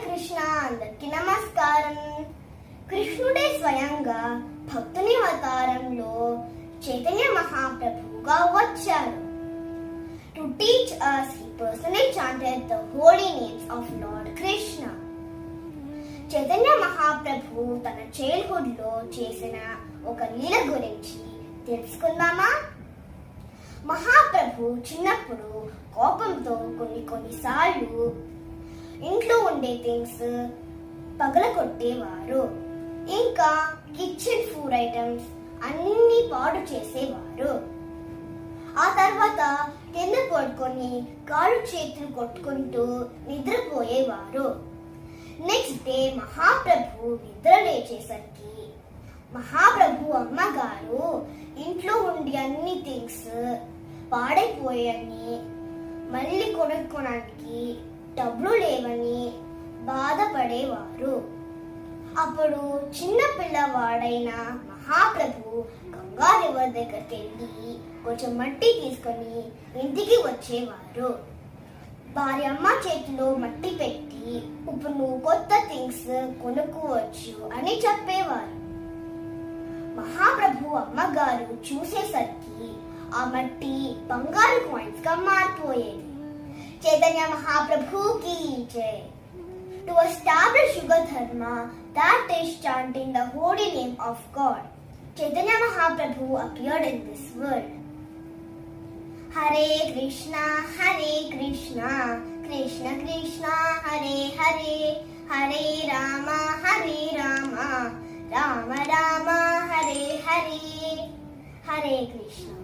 కృష్ణ, అందరికీ నమస్కారం. కృష్ణుడే స్వయంగా భక్తుని అవతారంలో చైతన్య మహాప్రభువుగా వచ్చారు. To teach us, he personally chanted the holy names of Lord Krishna. Chaitanya Mahaprabhu తన చైల్డ్హుడ్ లో చేసిన ఒక లీల గురించి తెలుసుకుందామా? మహాప్రభు చిన్నప్పుడు కోపంతో కొన్నిసార్లు ఇంట్లో ఉండే థింగ్స్ పగలగొట్టేవారు. ఇంకా కిచెన్ ఫుడ్ ఐటమ్స్ అన్ని పాడు చేసేవారు. ఆ తర్వాత కింద పడుకొని కాళ్ళు చేతులు కొట్టుకుంటూ నిద్రపోయేవారు. నెక్స్ట్ డే మహాప్రభు నిద్ర లేచేసరికి మహాప్రభు అమ్మగారు ఇంట్లో ఉండి అన్ని థింగ్స్ పాడైపోయాయని, మళ్ళీ కొనుక్కోడానికి డబ్బులు లేవని బాధపడేవారు. అప్పుడు చిన్న పిల్లవాడైన మహాప్రభు గంగా రివర్ దగ్గరికి వెళ్ళి కొంచెం మట్టి తీసుకొని ఇంటికి వచ్చేవారు. వారి అమ్మ చేతిలో మట్టి పెట్టి, ఇప్పుడు నువ్వు కొత్త థింగ్స్ కొనుక్కోవచ్చు అని చెప్పేవారు. మహాప్రభు అమ్మగారు చూసేసరికి ఆ మట్టి బంగారు కాయిన్స్ గా మారిపోయేది. చైతన్య మహాప్రభుకి జై. To establish Yuga Dharma, that is chanting the holy name of God, Chaitanya Mahaprabhu appeared in this world. Hare Krishna, Krishna Krishna, Hare Hare, Hare Rama, Rama Rama, Hare Hare, Hare Krishna.